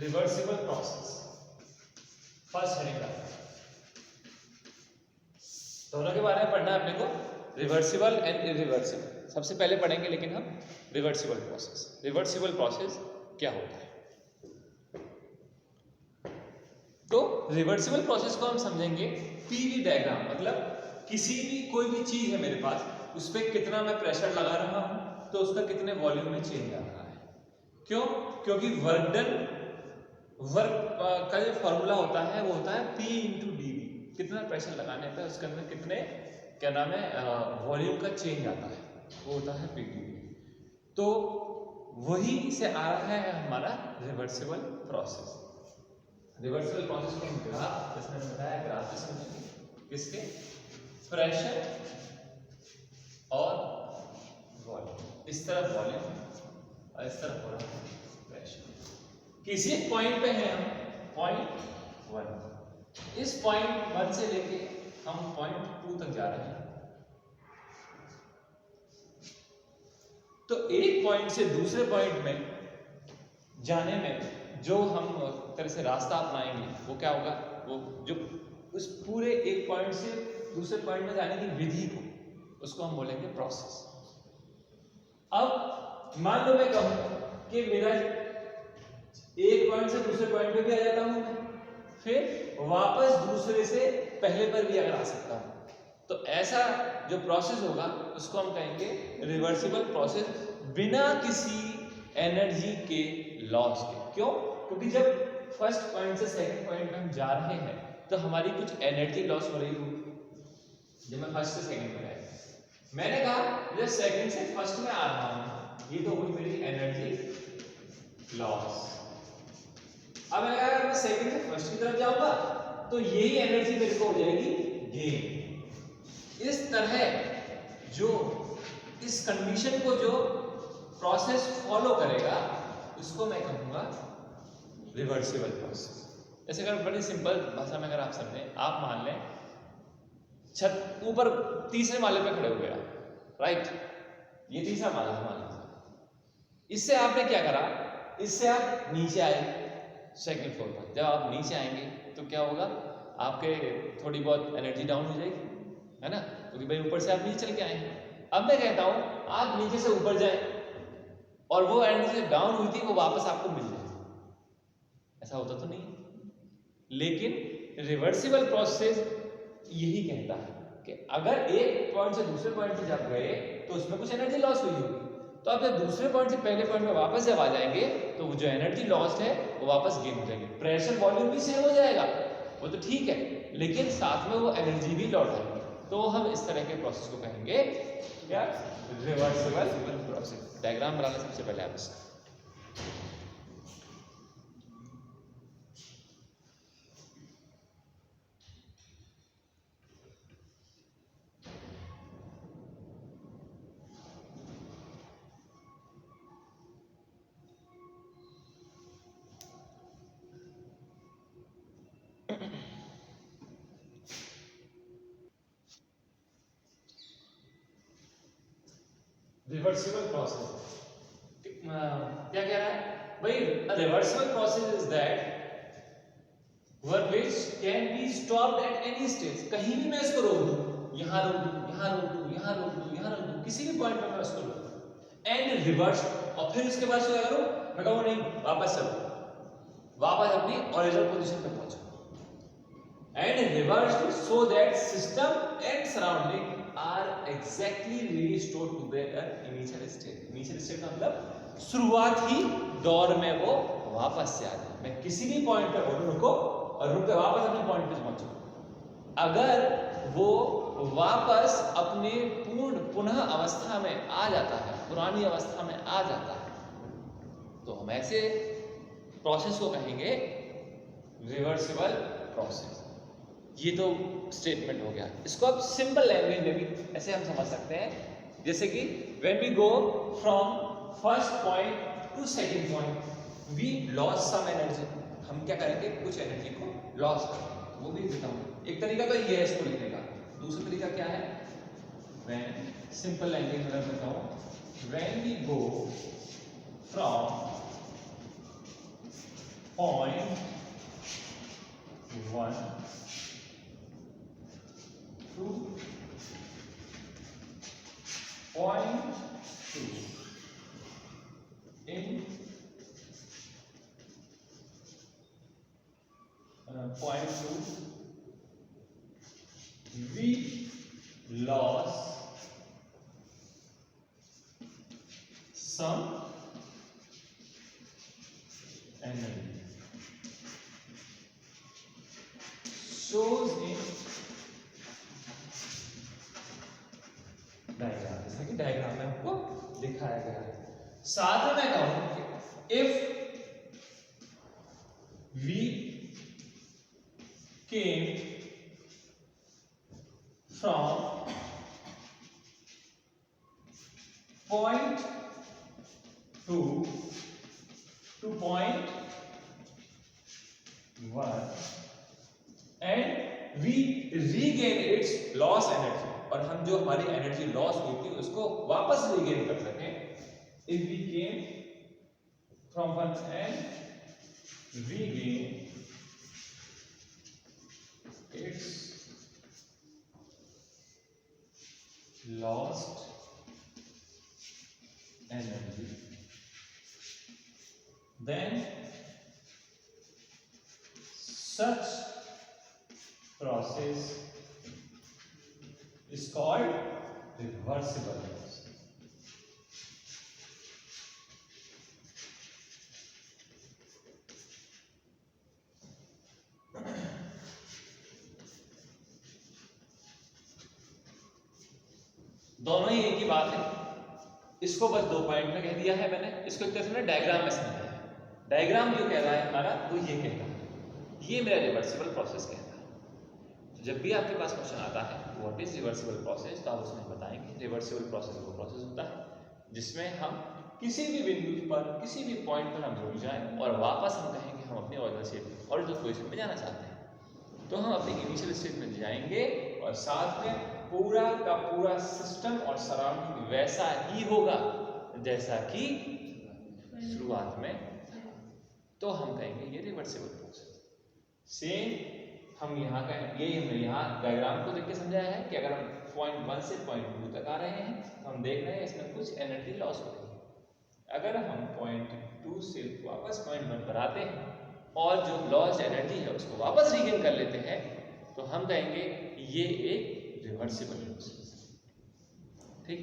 Reversible process, first heading का दोनों के बारे में पढ़ना है अपने को, रिवर्सिबल एंड इरिवर्सिबल। सबसे पहले पढ़ेंगे लेकिन हम रिवर्सिबल प्रोसेस। रिवर्सिबल प्रोसेस क्या होता है? तो रिवर्सिबल प्रोसेस को हम समझेंगे पीवी डायग्राम, मतलब किसी भी कोई भी चीज है मेरे पास, उस पर कितना मैं प्रेशर लगा रहा हूं तो उसका कितने वॉल्यूम में चेंज आ रहा है। क्यों? क्योंकि वर्क का जो फॉर्मूला होता है वो होता है P इंटू dV। कितना प्रेशर लगाने पे उसके अंदर कितने क्या नाम है वॉल्यूम का चेंज आता है, वो होता है PdV। तो वही से आ रहा है हमारा रिवर्सिबल प्रोसेस। रिवर्सिबल प्रोसेस को हम ग्राफ, जैसे मैंने बताया ग्राफ से समझेंगे, किसके? प्रेशर और वॉल्यूम। इस तरफ वॉल्यूम और इस तरफ हो रहा है प्रेशर। किसी पॉइंट पे हैं हम, पॉइंट 1, इस पॉइंट 1 से लेके हम पॉइंट 2 तक जा रहे हैं। तो एक पॉइंट से दूसरे पॉइंट में जाने में जो हम तरह से रास्ता अपनाएंगे वो क्या होगा, वो जो उस पूरे एक पॉइंट से दूसरे पॉइंट में जाने की विधि को, उसको हम बोलेंगे प्रोसेस। अब मान लो मैं कहूं कि मेरा एक पॉइंट से दूसरे पॉइंट पे भी आ जाता हूं मैं, फिर वापस दूसरे से पहले पर भी अगर आ सकता हूं, तो ऐसा जो प्रोसेस होगा उसको हम कहेंगे रिवर्सिबल प्रोसेस, बिना किसी एनर्जी के लॉस के। क्यों? क्योंकि जब फर्स्ट पॉइंट से सेकंड पॉइंट में हम जा रहे हैं तो हमारी कुछ एनर्जी लॉस हो रही होगी। जब मैं फर्स्ट से सेकंड में आया, मैंने कहा जब सेकंड से फर्स्ट में आ रहा हूं, ये तो हुई मेरी एनर्जी लॉस। अब अगर मैं सेकंड से फर्स्ट की तरफ जाऊंगा तो यही एनर्जी मेरे को हो जाएगी गेन। इस तरह जो इस कंडीशन को जो प्रोसेस फॉलो करेगा उसको मैं कहूंगा रिवर्सिबल प्रोसेस। जैसे अगर बड़ी सिंपल भाषा में अगर आप समझें, आप मान लें छत ऊपर तीसरे माले पे खड़े हुए आप, राइट, ये तीसरा माला है मान लीजिए। इससे आपने क्या करा, इससे आप नीचे आए सेकंड फ्लोर पर। जब आप नीचे आएंगे तो क्या होगा, आपके थोड़ी बहुत एनर्जी डाउन हो जाएगी, है ना, क्योंकि भाई ऊपर से आप नीचे चल के आए हैं। अब मैं कहता हूं आप नीचे से ऊपर जाए और वो एनर्जी डाउन हुई थी वो वापस आपको मिल जाए, ऐसा होता तो नहीं। लेकिन रिवर्सिबल प्रोसेस यही कहता है कि अगर एक पॉइंट से दूसरे पॉइंट पे जब गए तो उसमें कुछ एनर्जी लॉस हुई होगी, तो आप जब दूसरे पॉइंट से पहले पॉइंट में वापस जब आ जाएंगे तो वो जो एनर्जी लॉस्ट है वो वापस गेन हो जाएगी। प्रेशर वॉल्यूम भी सेम हो जाएगा, वो तो ठीक है, लेकिन साथ में वो एनर्जी भी लौट आएगी। तो हम इस तरह के प्रोसेस को कहेंगे क्या, रिवर्सिबल प्रोसेस। डायग्राम बनाना सबसे पहले आप इसका रिवर्सिबल प्रोसेस क्या कह रहा है भाई, reversible process is that work which can be stopped at any stage. कहीं भी मैं इसको रोक दूं, यहां रोक दूं, यहां रोक दूं, यहां रोक दूं, यहां रोक दूं, किसी भी पॉइंट पे मैं इसको रोक दूं एंड रिवर्स, और फिर उसके बाद क्या करूं, मैं कहूं नहीं वापस चलो, वापस अपनी ओरिजिनल पोजीशन पे पहुंचो and reverse so that system and surrounding are exactly restored to their initial state. Initial state का मतलब शुरुआती दौर में वो वापस से आ जाए। मैं किसी भी पॉइंट पे बोलूं रुको और रुक के वापस अपने पॉइंट पे पहुंचो, अगर वो वापस अपने पुनः अवस्था में आ जाता है, पुरानी अवस्था में आ जाता है, तो हम ऐसे प्रोसेस को कहेंगे रिवर्सिबल प्रोसेस। ये तो स्टेटमेंट हो गया। इसको अब सिंपल लैंग्वेज में भी ऐसे हम समझ सकते हैं, जैसे कि when we go from first point to second point we loss some energy. हम क्या करेंगे, कुछ एनर्जी को लॉस करेंगे, वो भी बताऊंगा। एक तरीका तो ये है इसको लिखने का, दूसरा तरीका क्या है, व्हेन सिंपल लैंग्वेज में बताऊं, when we go from 0.1 to 0.2 in 0.2 we lost some energy. Shows in diagram, जैसा कि डायग्राम में आपको दिखाया गया है। साथ में मैं कहूं if we came from point 2 to point 1 and we regain its loss energy, और हम जो हमारी एनर्जी लॉस हुई थी उसको वापस रीगेन कर सकें। if we came from 1 and regain its lost energy, then such process is called reversible process. दोनों ही एक ही बात है, इसको बस 2 पॉइंट में कह दिया है मैंने, इसको एक तरह से डायग्राम में समझाया है। डायग्राम जो कह रहा है हमारा वो ये कह रहा है, ये मेरा रिवर्सिबल प्रोसेस कहता है। तो जब भी आपके पास क्वेश्चन आता है व्हाट इज रिवर्सिबल प्रोसेस, तो आप उसमें बताएंगे रिवर्सिबल प्रोसेस वो प्रोसेस होता है जिसमें हम किसी भी बिंदु पर किसी भी पॉइंट पर हम रुक जाएं और वापस हम कहें कि हम अपनी ओरिजिनल पोजीशन में जाना चाहते हैं, तो हम अपनी इनिशियल स्टेट में जाएंगे और साथ में पूरा का पूरा सिस्टम और सराउंडिंग वैसा ही होगा जैसा कि शुरुआत में, तो हम कहेंगे ये रिवर्सिबल प्रोसेस। सेम हम यहाँ का ये हमने यहाँ डायग्राम को देख के समझाया है कि अगर हम पॉइंट 1 से पॉइंट 2 तक आ रहे हैं तो हम देख रहे हैं इसमें कुछ एनर्जी लॉस हो रही है। अगर हम पॉइंट 2 से वापस पॉइंट 1 पर आते हैं और जो लॉस्ट एनर्जी है उसको वापस रीगेन कर लेते हैं, तो हम कहेंगे ये एक रिवर्सिबल प्रोसेस। ठीक।